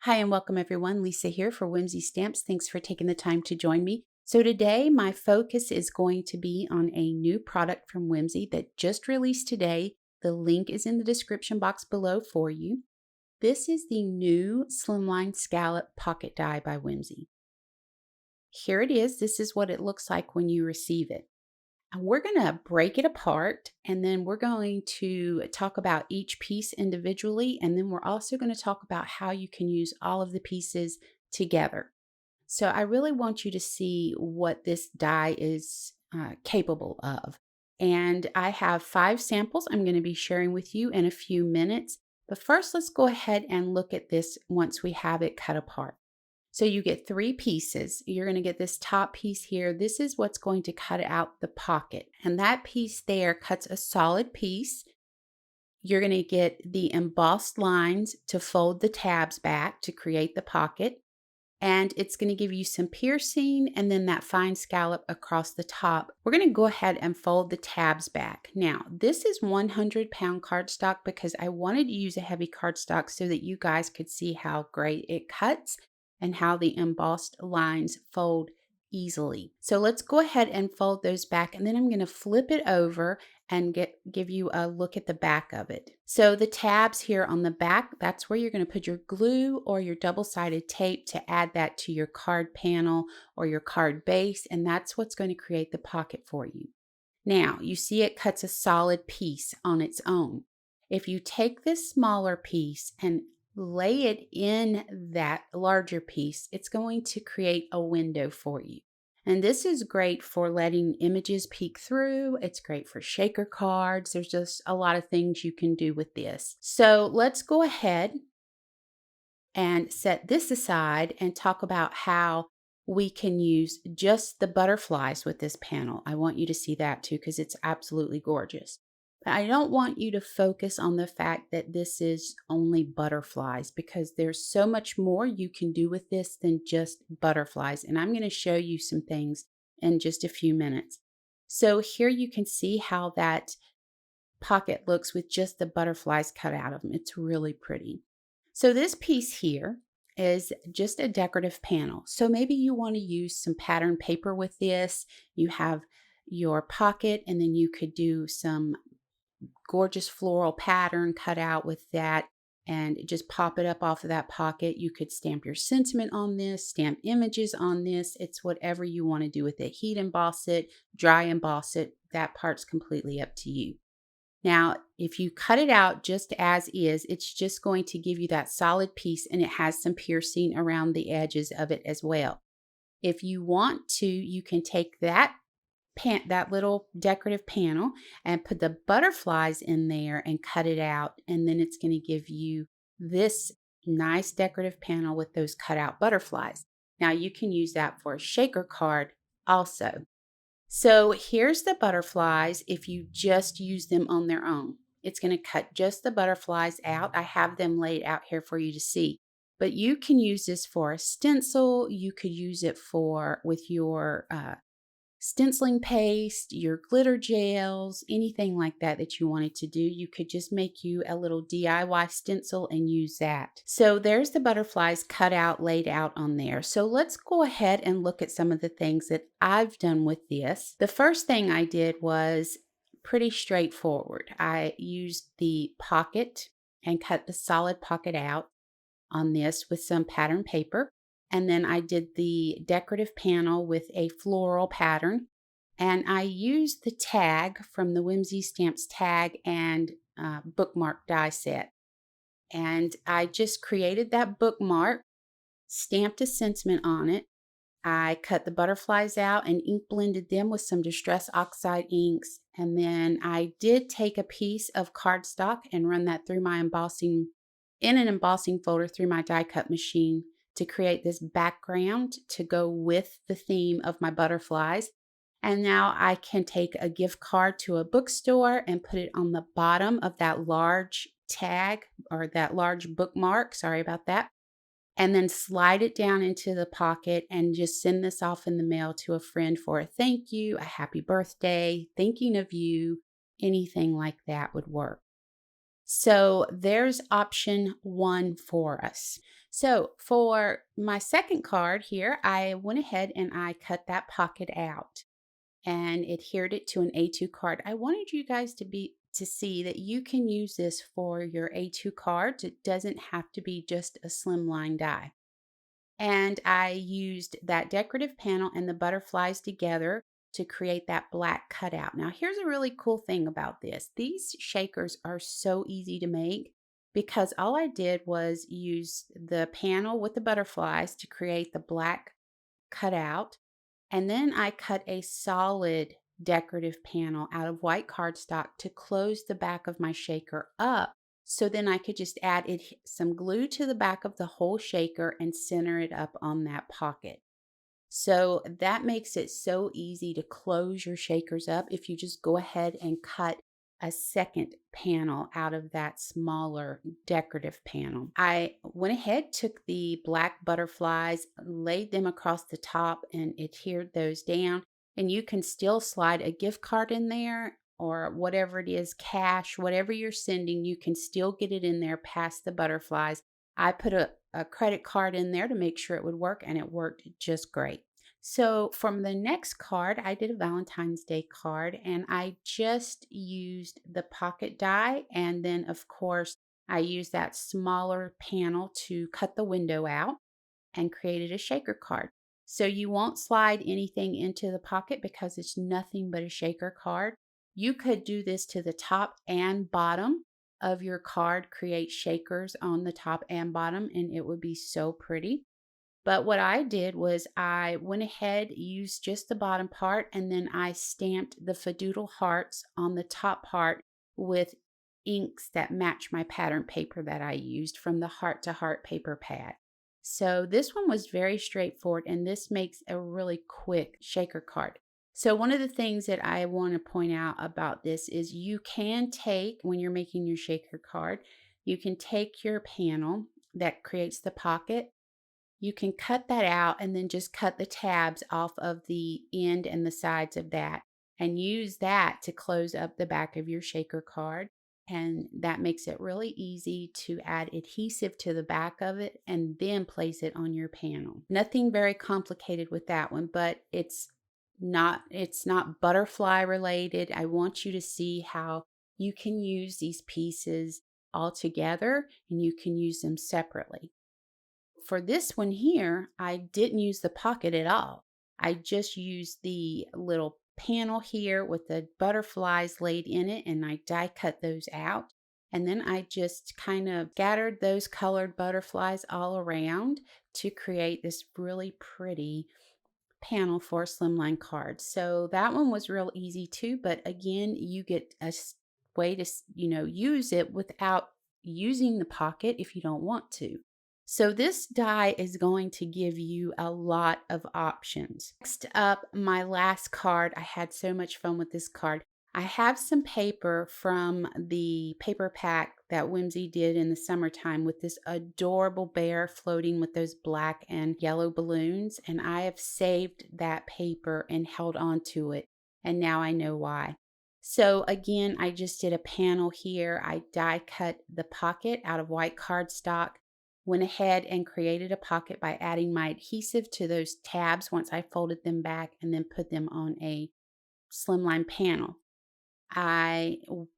Hi and welcome everyone. Lisa here for Whimsy Stamps. Thanks for taking the time to join me. So today my focus is going to be on a new product from Whimsy that just released today. The link is in the description box below for you. This is the new Slimline Scallop Pocket Die by Whimsy. Here it is. This is what it looks like when you receive it. And we're going to break it apart, and then we're going to talk about each piece individually, and then we're also going to talk about how you can use all of the pieces together. So I really want you to see what this die is capable of. And I have 5 samples I'm going to be sharing with you in a few minutes. But first, let's go ahead and look at this once we have it cut apart. So you get 3 pieces. You're going to get this top piece here. This is what's going to cut out the pocket. And that piece there cuts a solid piece. You're going to get the embossed lines to fold the tabs back to create the pocket. And it's going to give you some piercing and then that fine scallop across the top. We're going to go ahead and fold the tabs back. Now, this is 100-pound cardstock because I wanted to use a heavy cardstock so that you guys could see how great it cuts and how the embossed lines fold easily. So let's go ahead and fold those back, and then I'm going to flip it over and give you a look at the back of it. So the tabs here on the back, that's where you're going to put your glue or your double-sided tape to add that to your card panel or your card base, and that's what's going to create the pocket for you. Now, you see it cuts a solid piece on its own. If you take this smaller piece and lay it in that larger piece, it's going to create a window for you. And this is great for letting images peek through. It's great for shaker cards. There's just a lot of things you can do with this. So let's go ahead and set this aside and talk about how we can use just the butterflies with this panel. I want you to see that too because it's absolutely gorgeous. But I don't want you to focus on the fact that this is only butterflies because there's so much more you can do with this than just butterflies. And I'm going to show you some things in just a few minutes. So here you can see how that pocket looks with just the butterflies cut out of them. It's really pretty. So this piece here is just a decorative panel. So maybe you want to use some pattern paper with this. You have your pocket and then you could do some gorgeous floral pattern cut out with that and just pop it up off of that pocket. You could stamp your sentiment on this, stamp images on this. It's whatever you want to do with it. Heat emboss it, dry emboss it. That part's completely up to you. Now, if you cut it out just as is, it's just going to give you that solid piece, and it has some piercing around the edges of it as well. If you want to, you can take that little decorative panel and put the butterflies in there and cut it out, and then it's going to give you this nice decorative panel with those cut out butterflies. Now you can use that for a shaker card also. So here's the butterflies if you just use them on their own. It's going to cut just the butterflies out. I have them laid out here for you to see. But you can use this for a stencil. You could use it with your stenciling paste, your glitter gels, anything like that that you wanted to do. You could just make you a little DIY stencil and use that. So there's the butterflies cut out, laid out on there. So let's go ahead and look at some of the things that I've done with this. The first thing I did was pretty straightforward. I used the pocket and cut the solid pocket out on this with some pattern paper. And then I did the decorative panel with a floral pattern. And I used the tag from the Whimsy Stamps tag and bookmark die set. And I just created that bookmark, stamped a sentiment on it. I cut the butterflies out and ink blended them with some Distress Oxide inks. And then I did take a piece of cardstock and run that through my embossing, in an embossing folder through my die cut machine to create this background to go with the theme of my butterflies. And now I can take a gift card to a bookstore and put it on the bottom of that large tag or that large bookmark. Sorry about that. And then slide it down into the pocket and just send this off in the mail to a friend for a thank you, a happy birthday, thinking of you, anything like that would work. So there's option one for us. So for my second card here, I went ahead and I cut that pocket out and adhered it to an A2 card. I wanted you guys to see that you can use this for your A2 cards. It doesn't have to be just a slimline die. And I used that decorative panel and the butterflies together to create that black cutout. Now, here's a really cool thing about this. These shakers are so easy to make because all I did was use the panel with the butterflies to create the black cutout. And then I cut a solid decorative panel out of white cardstock to close the back of my shaker up. So then I could just add some glue to the back of the whole shaker and center it up on that pocket. So that makes it so easy to close your shakers up if you just go ahead and cut a second panel out of that smaller decorative panel. I went ahead, took the black butterflies, laid them across the top and adhered those down. And you can still slide a gift card in there or whatever it is, cash, whatever you're sending, you can still get it in there past the butterflies. I put a credit card in there to make sure it would work, and it worked just great. So from the next card, I did a Valentine's Day card, and I just used the pocket die. And then, of course, I used that smaller panel to cut the window out and created a shaker card. So you won't slide anything into the pocket because it's nothing but a shaker card. You could do this to the top and bottom of your card, create shakers on the top and bottom, and it would be so pretty. But what I did was I went ahead, used just the bottom part, and then I stamped the Fadoodle hearts on the top part with inks that match my pattern paper that I used from the Heart to Heart paper pad. So this one was very straightforward, and this makes a really quick shaker card. So one of the things that I want to point out about this is you can take, when you're making your shaker card, you can take your panel that creates the pocket. You can cut that out and then just cut the tabs off of the end and the sides of that and use that to close up the back of your shaker card. And that makes it really easy to add adhesive to the back of it and then place it on your panel. Nothing very complicated with that one, but it's not butterfly related. I want you to see how you can use these pieces all together and you can use them separately. For this one here, I didn't use the pocket at all. I just used the little panel here with the butterflies laid in it, and I die cut those out. And then I just kind of scattered those colored butterflies all around to create this really pretty panel for a slimline card. So that one was real easy too, but again, you get a way to, use it without using the pocket if you don't want to. So this die is going to give you a lot of options. Next up, my last card. I had so much fun with this card. I have some paper from the paper pack that Whimsy did in the summertime with this adorable bear floating with those black and yellow balloons. And I have saved that paper and held on to it. And now I know why. So again, I just did a panel here. I die cut the pocket out of white cardstock. Went ahead and created a pocket by adding my adhesive to those tabs once I folded them back and then put them on a slimline panel. I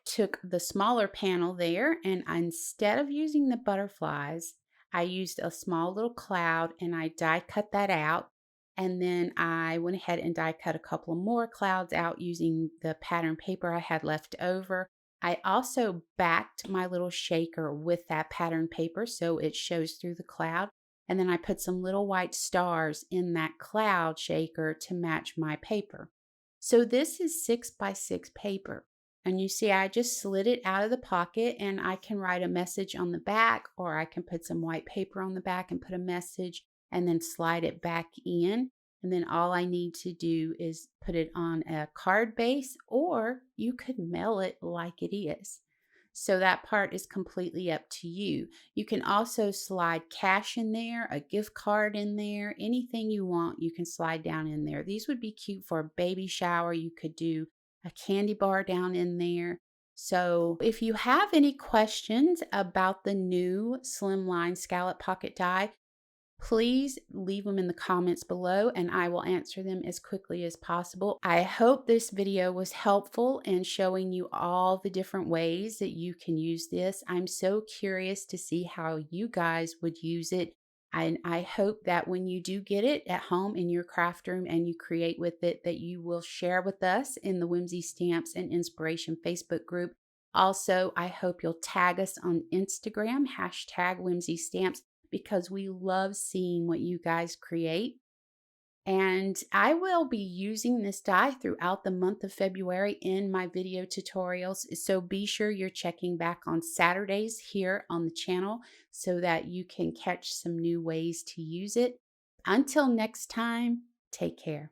took the smaller panel there, and instead of using the butterflies, I used a small little cloud and I die cut that out. And then I went ahead and die cut a couple of more clouds out using the pattern paper I had left over. I also backed my little shaker with that pattern paper so it shows through the cloud. And then I put some little white stars in that cloud shaker to match my paper. So this is 6x6 paper. And you see, I just slid it out of the pocket, and I can write a message on the back, or I can put some white paper on the back and put a message and then slide it back in. And then all I need to do is put it on a card base, or you could mail it like it is. So that part is completely up to you. You can also slide cash in there, a gift card in there, anything you want, you can slide down in there. These would be cute for a baby shower. You could do a candy bar down in there. So if you have any questions about the new Slimline Scallop Pocket Die, please leave them in the comments below and I will answer them as quickly as possible. I hope this video was helpful in showing you all the different ways that you can use this. I'm so curious to see how you guys would use it. And I hope that when you do get it at home in your craft room and you create with it, that you will share with us in the Whimsy Stamps and Inspiration Facebook group. Also, I hope you'll tag us on Instagram, #Whimsy Stamps, because we love seeing what you guys create. And I will be using this die throughout the month of February in my video tutorials. So be sure you're checking back on Saturdays here on the channel so that you can catch some new ways to use it. Until next time, take care.